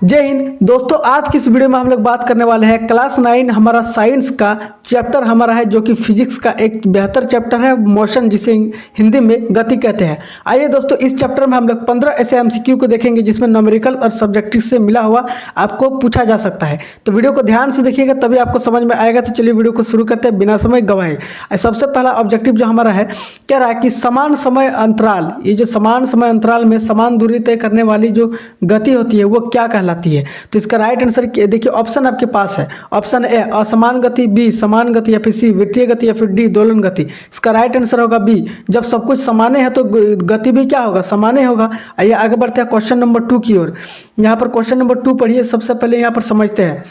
जय हिंद दोस्तों, आज की इस वीडियो में हम लोग बात करने वाले हैं क्लास 9 हमारा साइंस का चैप्टर हमारा है जो कि फिजिक्स का एक बेहतर चैप्टर है, मोशन, जिसे हिंदी में गति कहते हैं। आइए दोस्तों, इस चैप्टर में हम लोग 15 ऐसे एमसीक्यू को देखेंगे जिसमें न्यूमेरिकल और सब्जेक्टिव से मिला हुआ आपको पूछा जा सकता है। तो वीडियो को ध्यान से देखिएगा तभी आपको समझ में आएगा। तो चलिए वीडियो को शुरू करते हैं बिना समय गवाए। सबसे पहला ऑब्जेक्टिव जो हमारा है कह रहा है कि समान समय अंतराल, ये जो समान समय अंतराल में समान दूरी तय करने वाली जो गति होती है वो क्या कहलाती है। तो इसका राइट आंसर देखिए, ऑप्शन आपके पास है। ऑप्शन ए असमान गति, बी समान गति, या फिर सी वृत्तीय गति, या फिर डी दोलन गति। इसका राइट आंसर होगा बी। जब सब कुछ समाने है तो गति भी क्या होगा, समाने होगा। आइए आगे बढ़ते हैं क्वेश्चन नंबर 2 की ओर। यहाँ पर क्वेश्चन नंबर 2 पढ़िए, सबसे पहले यहाँ पर समझते हैं।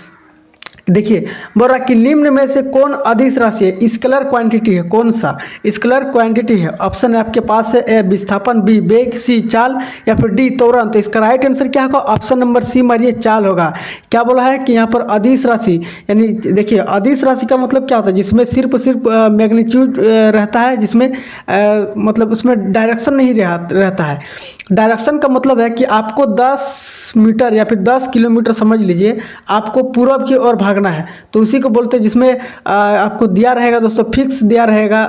देखिए बोल रहा कि निम्न में से कौन अदिश राशि है, स्केलर क्वांटिटी है, कौन सा स्केलर क्वांटिटी है। ऑप्शन है आपके पास है ए विस्थापन, बी वेग, सी चाल, या फिर डी त्वरण। तो इसका राइट आंसर क्या होगा, ऑप्शन नंबर सी मारिए, चाल होगा। क्या बोला है कि यहाँ पर अदिश राशि, यानी देखिए अदिश राशि का मतलब क्या होता है, जिसमें सिर्फ मैग्नीट्यूड रहता है, जिसमें मतलब उसमें डायरेक्शन नहीं रहता है। डायरेक्शन का मतलब है कि आपको 10 मीटर या फिर 10 किलोमीटर समझ लीजिए आपको पूरब की ओर भागना है, तो उसी को बोलते हैं जिसमें आपको दिया रहेगा दोस्तों, फिक्स दिया रहेगा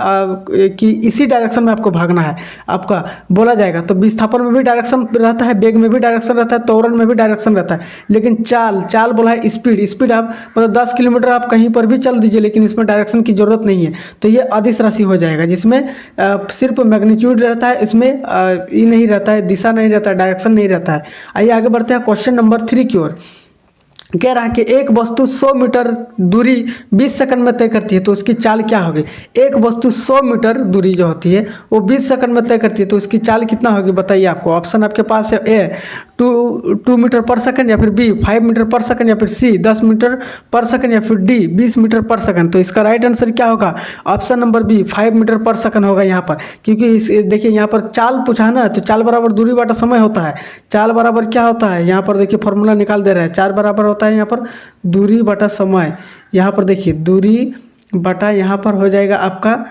कि इसी डायरेक्शन में आपको भागना है, आपका बोला जाएगा। तो विस्थापन में भी डायरेक्शन रहता है, वेग में भी डायरेक्शन रहता है, त्वरण में भी डायरेक्शन रहता है। लेकिन चाल बोला है स्पीड आप मतलब 10 किलोमीटर आप कहीं पर भी चल दीजिए, लेकिन इसमें डायरेक्शन की जरूरत नहीं है। तो ये अदिश राशि हो जाएगा, जिसमें सिर्फ मैग्नीट्यूड रहता है, इसमें ये नहीं रहता है, दिशा नहीं रहता है, डायरेक्शन नहीं रहता है। आइए आगे बढ़ते हैं क्वेश्चन नंबर 3 की ओर। कह रहा है कि एक वस्तु 100 मीटर दूरी 20 सेकंड में तय करती है, तो उसकी चाल क्या होगी। एक वस्तु 100 मीटर दूरी जो होती है वो 20 सेकंड में तय करती है, तो उसकी चाल कितना होगी बताइए। आपको ऑप्शन आपके पास है ए 2 मीटर पर सेकंड, या फिर बी 5 मीटर पर सेकंड, या फिर सी 10 मीटर पर सेकंड, या फिर डी 20 मीटर पर सेकंड। तो इसका राइट आंसर क्या होगा, ऑप्शन नंबर बी 5 मीटर पर सेकंड होगा यहाँ पर। क्योंकि इस देखिए यहाँ पर चाल पूछा है ना, तो चाल बराबर दूरी बटा समय होता है। चाल बराबर क्या होता है, यहाँ पर देखिए फॉर्मूला निकाल दे रहा है, चाल बराबर होता है यहाँ पर दूरी बटा समय। यहाँ पर देखिए दूरी बटा यहाँ पर हो जाएगा आपका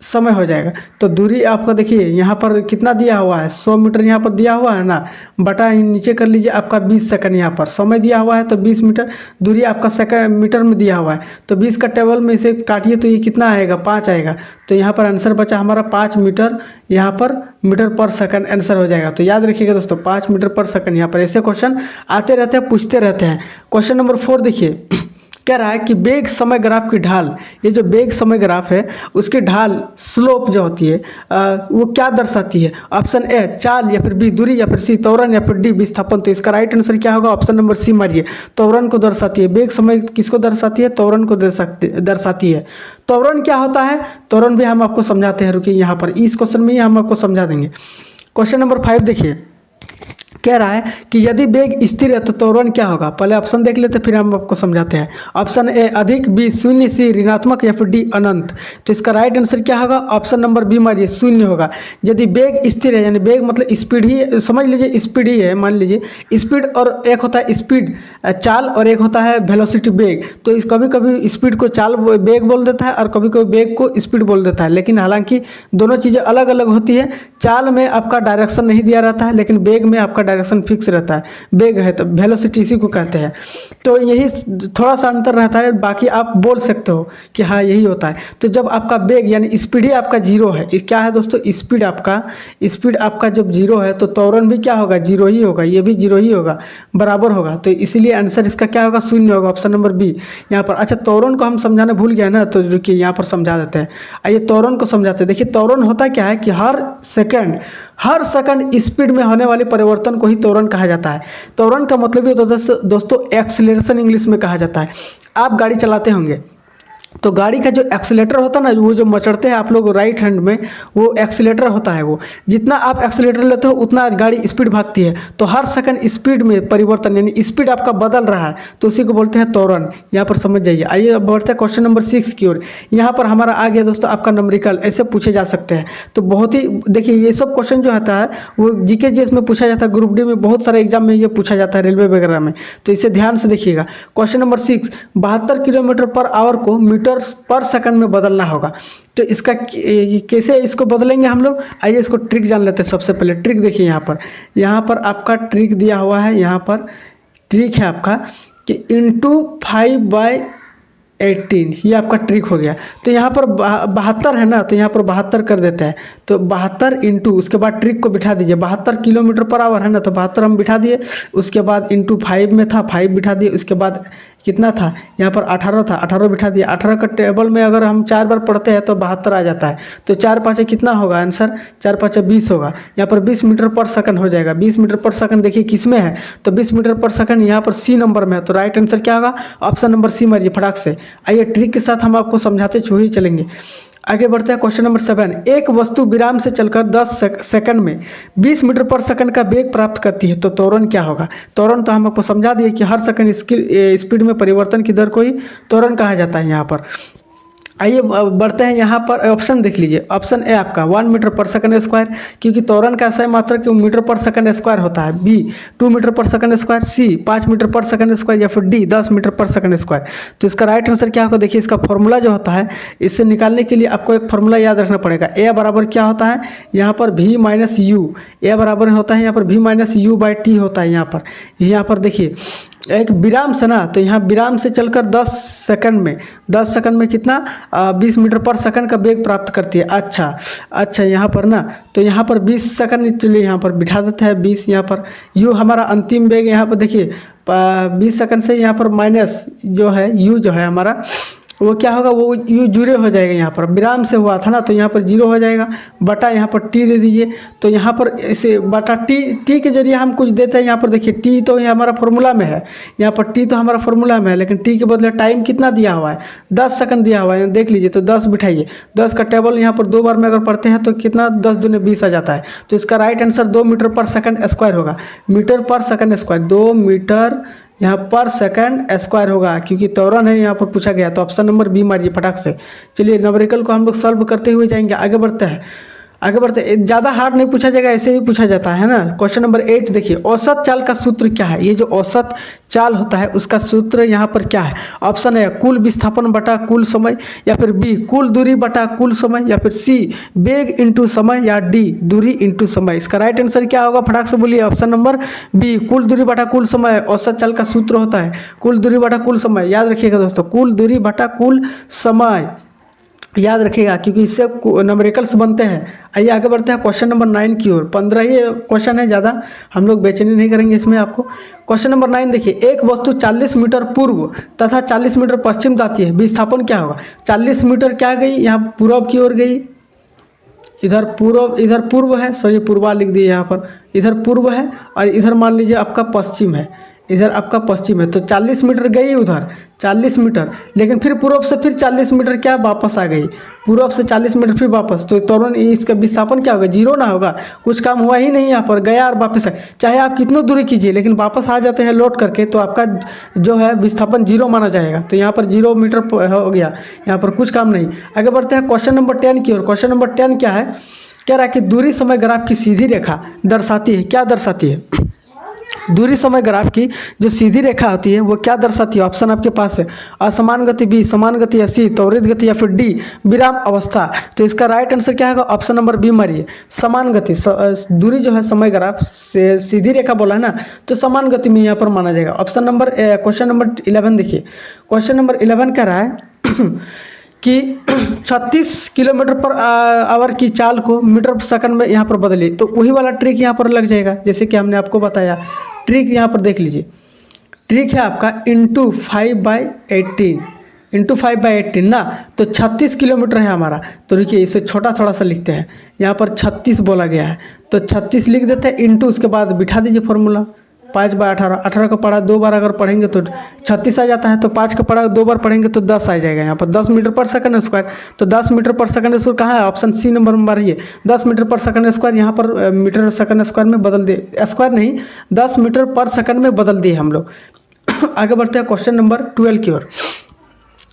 समय हो जाएगा। तो दूरी आपका देखिए यहाँ पर कितना दिया हुआ है, 100 मीटर यहाँ पर दिया हुआ है ना, बटा नीचे कर लीजिए आपका 20 सेकंड। यहाँ पर समय दिया हुआ है तो 20 मीटर, दूरी आपका सेकंड मीटर में दिया हुआ है, तो 20 का टेबल में इसे काटिए तो ये कितना आएगा, 5 आएगा। तो यहाँ पर आंसर बचा हमारा 5 मीटर, यहाँ पर मीटर पर सेकंड आंसर हो जाएगा। तो याद रखिएगा दोस्तों 5 मीटर पर सेकंड। यहाँ पर ऐसे क्वेश्चन आते रहते हैं, पूछते रहते हैं। क्वेश्चन नंबर 4 देखिए, कह रहा है कि वेग समय ग्राफ की ढाल, ये जो वेग समय ग्राफ है उसकी ढाल स्लोप जो होती है वो क्या दर्शाती है। ऑप्शन ए चाल, या फिर बी दूरी, या फिर सी त्वरण, या फिर डी विस्थापन। तो इसका राइट आंसर क्या होगा, ऑप्शन नंबर सी मारिए, त्वरण को दर्शाती है। वेग समय किसको दर्शाती है, त्वरण को दर्शाती है। त्वरण क्या होता है, त्वरण भी हम आपको समझाते हैं, रुकिए यहाँ पर इस क्वेश्चन में ही हम आपको समझा देंगे। क्वेश्चन नंबर 5 देखिए, कह रहा है कि यदि वेग स्थिर है तो त्वरण क्या होगा। पहले ऑप्शन देख लेते फिर हम आपको समझाते हैं। ऑप्शन ए अधिक, बी शून्य, सी ऋणात्मक, या फिर डी अनंत। तो इसका राइट आंसर क्या होगा, ऑप्शन नंबर बी मारिए, शून्य होगा। यदि वेग स्थिर है, यानी वेग मतलब स्पीड ही समझ लीजिए, स्पीड ही है, मान लीजिए स्पीड, और एक होता है स्पीड चाल, और एक होता है वेलोसिटी वेग। तो इस कभी कभी स्पीड को चाल वेग बोल देता है, और कभी कभी वेग को स्पीड बोल देता है, लेकिन हालांकि दोनों चीज़ें अलग अलग होती है। चाल में आपका डायरेक्शन नहीं दिया रहता है, लेकिन वेग में आपका डायरेक्शन फिक्स रहता है। वेग है तो वेलोसिटी इसी को कहते हैं। तो यही थोड़ा सा अंतर रहता है, बाकी आप बोल सकते हो कि हाँ यही होता है। तो जब आपका वेग यानी स्पीड ही आपका जीरो है, क्या है दोस्तों, स्पीड आपका जब जीरो है तो त्वरण भी क्या होगा, जीरो ही होगा, ये भी जीरो ही होगा, बराबर होगा। तो इसीलिए आंसर इसका क्या होगा, शून्य होगा, ऑप्शन नंबर बी यहाँ पर। अच्छा त्वरण को हम समझाना भूल गए ना, तो रुकिए यहाँ पर समझा देते हैं। आइए त्वरण को समझाते हैं। देखिए त्वरण होता क्या है कि हर सेकंड स्पीड में होने वाले परिवर्तन को ही त्वरण कहा जाता है। त्वरण का मतलब ये होता है दोस्तों, एक्सीलरेशन इंग्लिश में कहा जाता है। आप गाड़ी चलाते होंगे तो गाड़ी का जो एक्सीलेटर होता है ना, वो जो मचड़ते हैं आप लोग राइट हैंड में, वो एक्सीलेटर होता है। वो जितना आप एक्सीलेटर लेते हो उतना गाड़ी स्पीड भागती है। तो हर सेकंड स्पीड में परिवर्तन, यानी स्पीड आपका बदल रहा है, तो उसी को बोलते हैं त्वरण। यहाँ पर समझ जाइए। आइए अब बढ़ते हैं क्वेश्चन नंबर 6 की ओर। यहाँ पर हमारा आ गया दोस्तों आपका न्यूमेरिकल, ऐसे पूछे जा सकते हैं। तो बहुत ही देखिए ये सब क्वेश्चन जो होता है वो जीके जीएस में पूछा जाता है, ग्रुप डी में बहुत सारे एग्जाम में ये पूछा जाता है, रेलवे वगैरह में। तो इसे ध्यान से देखिएगा। Question number 6, 72 kilometre per hour को मीटर पर सेकंड में बदलना होगा। तो इसका कैसे इसको बदलेंगे हम लोग, आइए इसको ट्रिक जान लेते हैं। सबसे पहले ट्रिक देखिए, यहाँ पर आपका ट्रिक दिया हुआ है। यहाँ पर ट्रिक है आपका कि इंटू 5/18, ये आपका ट्रिक हो गया। तो यहाँ पर 72 है ना, तो यहाँ पर 72 कर देते हैं। तो 72 इंटू, उसके बाद ट्रिक को बिठा दीजिए, 72 किलोमीटर पर आवर है ना, तो 72 हम बिठा दिए। उसके बाद इंटू 5 में था, 5 बिठा दिए। उसके बाद कितना था यहाँ पर 18 था, 18 बिठा दिया। 18 का टेबल में अगर हम 4 बार पढ़ते हैं तो 72 आ जाता है। तो 4 5 कितना होगा आंसर, 4 5 20 होगा। यहाँ पर 20 मीटर पर सेकंड हो जाएगा। 20 मीटर पर सेकंड देखिए किस में है, तो 20 मीटर पर सेकंड यहाँ पर सी नंबर में है। तो राइट आंसर क्या होगा, ऑप्शन नंबर सी मारिए फटाक से। आइए ट्रिक के साथ हम आपको समझाते हुए चलेंगे। आगे बढ़ते हैं क्वेश्चन नंबर 7। एक वस्तु विराम से चलकर 10 सेकंड में 20 मीटर पर सेकंड का वेग प्राप्त करती है, तो त्वरण क्या होगा। त्वरण तो हम आपको समझा दिए कि हर सेकंड स्पीड में परिवर्तन की दर को ही त्वरण कहा जाता है यहाँ पर। आइए बढ़ते हैं यहाँ पर, ऑप्शन देख लीजिए। ऑप्शन ए आपका 1 मीटर पर सेकंड स्क्वायर, क्योंकि त्वरण का सही मात्रक मीटर पर सेकंड स्क्वायर होता है। बी 2 मीटर पर सेकंड स्क्वायर, सी 5 मीटर पर सेकंड स्क्वायर, या फिर डी 10 मीटर पर सेकंड स्क्वायर। तो इसका राइट आंसर क्या होगा, देखिए इसका फॉर्मूला जो होता है, इससे निकालने के लिए आपको एक फॉर्मूला याद रखना पड़ेगा। ए बराबर क्या होता है यहाँ पर, v माइनस यू। ए बराबर होता है यहाँ पर v minus you by T होता है यहाँ पर देखिए एक विराम से ना, तो यहाँ विराम से चलकर 10 सेकंड में कितना 20 मीटर पर सेकंड का वेग प्राप्त करती है। अच्छा यहाँ पर ना, तो यहाँ पर 20 सेकंड, चलिए यहाँ पर बिठा देते हैं 20। यहाँ पर यू हमारा अंतिम वेग, यहाँ पर देखिए 20 सेकंड से यहाँ पर माइनस जो है यू जो है हमारा, वो क्या होगा, वो यू जीरो हो जाएगा। यहाँ पर विराम से हुआ था ना, तो यहाँ पर जीरो हो जाएगा, बटा यहाँ पर टी दे दीजिए। तो यहाँ पर इसे बटा टी के जरिए हम कुछ देते हैं। यहाँ पर देखिए टी तो ये हमारा फॉर्मूला में है, यहाँ पर टी तो हमारा फॉर्मूला में है, लेकिन टी के बदले टाइम कितना दिया हुआ है, 10 सेकंड दिया हुआ है। देख लीजिए, तो 10 बिठाइए, 10 का टेबल यहाँ पर 2 बार में अगर पढ़ते हैं तो कितना 10 दूने 20 आ जाता है। तो इसका राइट आंसर 2 मीटर पर सेकंड स्क्वायर होगा। मीटर पर सेकंड स्क्वायर, 2 मीटर यहाँ पर सेकंड स्क्वायर होगा, क्योंकि त्वरण है यहाँ पर पूछा गया। तो ऑप्शन नंबर बी मारिए फटाक से। चलिए न्यूमेरिकल को हम लोग सॉल्व करते हुए जाएंगे, आगे बढ़ते हैं। ज़्यादा हार्ड नहीं पूछा जाएगा, ऐसे ही पूछा जाता है ना। क्वेश्चन नंबर 8 देखिए, औसत चाल का सूत्र क्या है। ये जो औसत चाल होता है उसका सूत्र यहाँ पर क्या है। ऑप्शन है कुल विस्थापन बटा कुल समय, या फिर बी कुल दूरी बटा कुल समय, या फिर सी वेग इंटू समय, या डी दूरी इंटू समय। इसका राइट आंसर क्या होगा, फटाक से बोलिए। ऑप्शन नंबर बी कुल दूरी बटा कुल समय औसत चाल का सूत्र होता है। कुल दूरी बटा कुल समय, याद रखिएगा दोस्तों, कुल दूरी बटा कुल समय याद रखिएगा, क्योंकि इससे न्यूमेरिकल्स बनते हैं। आइए आगे बढ़ते हैं क्वेश्चन नंबर 9 की ओर। 15 ही क्वेश्चन है, ज़्यादा हम लोग बेचैनी नहीं करेंगे इसमें आपको। क्वेश्चन नंबर 9 देखिए, एक वस्तु 40 मीटर पूर्व तथा 40 मीटर पश्चिम जाती है, विस्थापन क्या होगा। 40 मीटर क्या गई, यहाँ पूर्व की ओर गई, इधर पूर्व है, सॉरी पूर्वा लिख दिए यहाँ पर, इधर पूर्व है, और इधर मान लीजिए आपका पश्चिम है, इधर आपका पश्चिम है। तो 40 मीटर गई उधर 40 मीटर, लेकिन फिर पूर्व से फिर 40 मीटर क्या वापस आ गई, पूर्व से 40 मीटर फिर वापस। तो त्वरण इसका विस्थापन क्या होगा, जीरो ना होगा, कुछ काम हुआ ही नहीं, यहाँ पर गया और वापस आया। चाहे आप कितनी दूरी कीजिए, लेकिन वापस आ जाते हैं लौट करके, तो आपका जो है विस्थापन जीरो माना जाएगा। तो यहाँ पर 0 मीटर हो गया, यहाँ पर कुछ काम नहीं। आगे बढ़ते हैं क्वेश्चन नंबर 10 की ओर। क्वेश्चन नंबर 10 क्या है, कह रहा है कि दूरी समय ग्राफ की सीधी रेखा दर्शाती है, क्या दर्शाती है। दूरी समय ग्राफ की जो सीधी रेखा होती है वो क्या दर्शाती है। ऑप्शन आपके पास है असमान गति, बी समान गति, या सी त्वरित गति, या फिर डी विराम अवस्था। तो इसका राइट आंसर क्या होगा, ऑप्शन नंबर बी मारिए, समान गति। दूरी जो है समय ग्राफ से सीधी रेखा बोला है ना, तो समान गति में यहाँ पर माना जाएगा। ऑप्शन नंबर क्वेश्चन नंबर 11 देखिए, क्वेश्चन नंबर 11 कह रहा है कि 36 किलोमीटर पर आवर की चाल को मीटर पर सेकंड में यहाँ पर बदलिए। तो वही वाला ट्रिक यहाँ पर लग जाएगा, जैसे कि हमने आपको बताया। ट्रिक यहाँ पर देख लीजिए, ट्रिक है आपका इंटू 5/18 ना, तो 36 किलोमीटर है हमारा। तो देखिए इसे छोटा थोड़ा सा लिखते हैं, यहाँ पर 36 बोला गया है, तो 36 लिख देते हैं, इंटू उसके बाद बिठा दीजिए फॉर्मूला 5/18। 18 का पढ़ा 2 बार अगर पढ़ेंगे तो 36 आ जाता है, तो 5 का पढ़ा 2 बार पढ़ेंगे तो 10 आ जाएगा। यहाँ पर 10 मीटर पर सेकंड स्क्वायर, तो 10 मीटर पर सेकंड स्क्वायर कहाँ है, ऑप्शन सी नंबर में मारिए। 10 मीटर पर सेकंड स्क्वायर यहाँ पर मीटर सेकंड स्क्वायर में बदल दिए, स्क्वायर नहीं 10 मीटर पर सेकंड में बदल दिए हम लोग। आगे बढ़ते हैं क्वेश्चन नंबर 12 की ओर।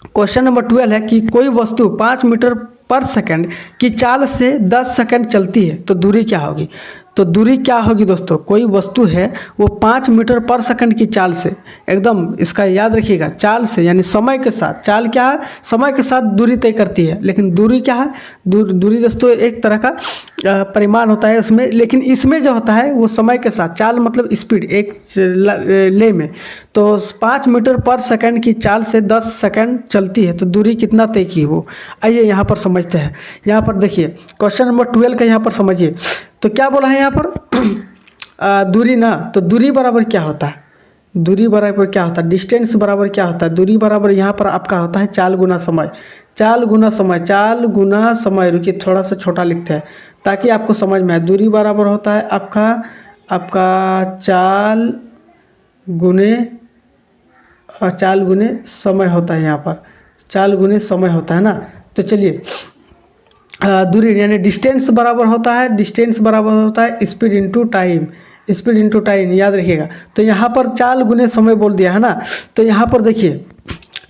क्वेश्चन नंबर 12 है कि कोई वस्तु 5 मीटर पर सेकंड की चाल से 10 सेकंड चलती है तो दूरी क्या होगी। तो दूरी क्या होगी दोस्तों, कोई वस्तु है वो 5 मीटर पर सेकंड की चाल से, एकदम इसका याद रखिएगा, चाल से यानी समय के साथ, चाल क्या है, समय के साथ दूरी तय करती है, लेकिन दूरी क्या है, दूरी दोस्तों एक तरह का परिमाण होता है उसमें, लेकिन इसमें जो होता है वो समय के साथ, चाल मतलब स्पीड एक ले में, तो 5 मीटर पर सेकंड की चाल से 10 सेकंड चलती है तो दूरी कितना तय की वो। आइए यहाँ पर समझते हैं। यहाँ पर देखिए क्वेश्चन नंबर 12 का यहाँ पर समझिए, तो क्या बोला है यहाँ पर दूरी ना, तो दूरी बराबर क्या होता है, दूरी बराबर क्या होता है, डिस्टेंस बराबर क्या होता है, दूरी बराबर यहाँ पर आपका होता है चाल गुना समय, चाल गुना समय, चाल गुना समय। रुकिए थोड़ा सा छोटा लिखते हैं ताकि आपको समझ में आए। दूरी बराबर होता है आपका चाल गुने समय होता है, यहाँ पर चाल गुने समय होता है ना। तो चलिए दूरी यानी डिस्टेंस बराबर होता है speed into time, speed into time, याद रखिएगा। तो यहाँ पर चाल गुने समय बोल दिया है ना, तो यहाँ पर देखिए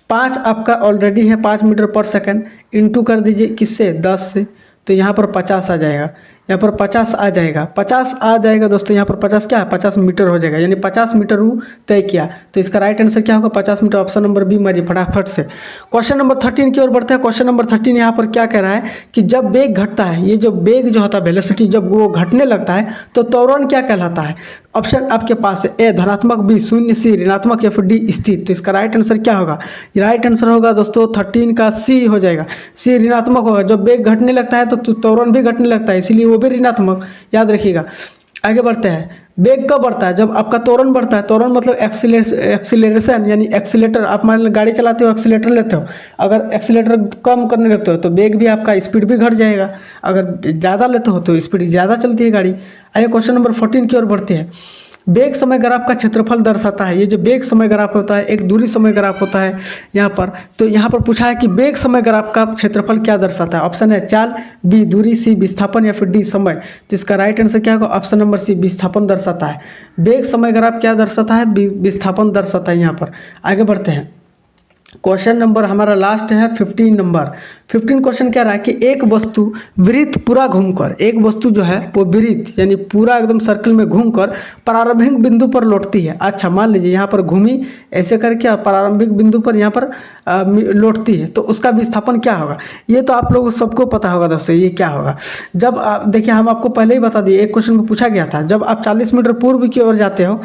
5 आपका ऑलरेडी है 5 मीटर पर सेकंड, इंटू कर दीजिए किससे, 10 से, तो यहाँ पर 50 आ जाएगा, यहाँ पर 50 आ जाएगा, 50 आ जाएगा दोस्तों। यहाँ पर 50 क्या है, 50 मीटर हो जाएगा, यानी 50 मीटर वो तय किया। तो इसका राइट आंसर क्या होगा, 50 मीटर। ऑप्शन नंबर बी मारिए फटाफट से। क्वेश्चन नंबर 13 की ओर बढ़ते हैं। क्वेश्चन नंबर 13 यहाँ पर क्या कह रहा है कि जब वेग घटता है, ये जो वेग जो होता है वेलोसिटी, जब वो घटने लगता है तो त्वरण क्या कहलाता है। ऑप्शन आपके पास है ए धनात्मक, बी शून्य, सी ऋणात्मक, या फिर डी स्थिर। तो इसका राइट आंसर क्या होगा, राइट आंसर होगा दोस्तों 13 का सी हो जाएगा। सी ऋणात्मक होगा, जब वेग घटने लगता है तो त्वरण भी घटने लगता है, इसीलिए वो भी ऋणात्मक, याद रखिएगा। आगे बढ़ते हैं। वेग कब बढ़ता है, जब आपका त्वरण बढ़ता है, त्वरण मतलब एक्सीलरेशन यानी एक्सीलेटर। आप मान लो गाड़ी चलाते हो, एक्सीलेटर लेते हो, अगर एक्सीलेटर कम करने लगते हो तो वेग भी आपका स्पीड भी घट जाएगा, अगर ज़्यादा लेते हो तो स्पीड ज़्यादा चलती है गाड़ी। आइए क्वेश्चन नंबर 14 की ओर बढ़ते हैं। वेग समय ग्राफ का क्षेत्रफल दर्शाता है। ये जो वेग समय ग्राफ होता है एक दूरी समय ग्राफ होता है यहाँ पर। तो यहाँ पर पूछा है कि वेग समय ग्राफ का क्षेत्रफल क्या दर्शाता है। ऑप्शन है चाल, बी दूरी, सी विस्थापन, या फिर डी समय। तो इसका राइट आंसर क्या होगा, ऑप्शन नंबर सी विस्थापन दर्शाता है। वेग समय ग्राफ क्या दर्शाता है, विस्थापन दर्शाता है यहाँ पर। आगे बढ़ते हैं। क्वेश्चन नंबर हमारा लास्ट है 15 नंबर। 15 क्वेश्चन कह रहा है कि एक वस्तु वृत्त पूरा घूमकर, एक वस्तु जो है वो वृत्त यानी पूरा एकदम सर्कल में घूमकर प्रारंभिक बिंदु पर लौटती है। अच्छा मान लीजिए यहाँ पर घूमी ऐसे करके प्रारंभिक बिंदु पर यहाँ पर लौटती है, तो उसका विस्थापन क्या होगा। ये तो आप लोगों सबको पता होगा दोस्तों, ये क्या होगा। जब आप देखिए हम आपको पहले ही बता दिए, एक क्वेश्चन में पूछा गया था, जब आप 40 मीटर पूर्व की ओर जाते हो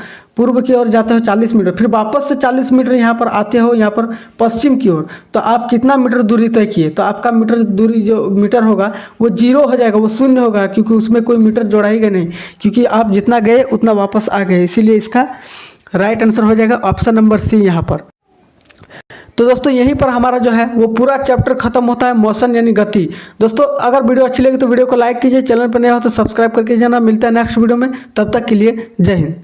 40 मीटर, फिर वापस से 40 मीटर यहाँ पर आते हो यहाँ पर पश्चिम की ओर, तो आप कितना मीटर दूरी तय किए। तो आपका मीटर दूरी जो मीटर होगा वो 0 हो जाएगा, वो शून्य होगा, क्योंकि उसमें कोई मीटर जोड़ाएगा नहीं, क्योंकि आप जितना गए उतना वापस आ गए। इसीलिए इसका राइट आंसर हो जाएगा ऑप्शन नंबर सी यहाँ पर। तो दोस्तों यहीं पर हमारा जो है वो पूरा चैप्टर खत्म होता है, मोशन यानी गति। दोस्तों अगर वीडियो अच्छी लगी तो वीडियो को लाइक कीजिए, चैनल पर नया हो तो सब्सक्राइब करके जाना। मिलता है नेक्स्ट वीडियो में, तब तक के लिए जय हिंद।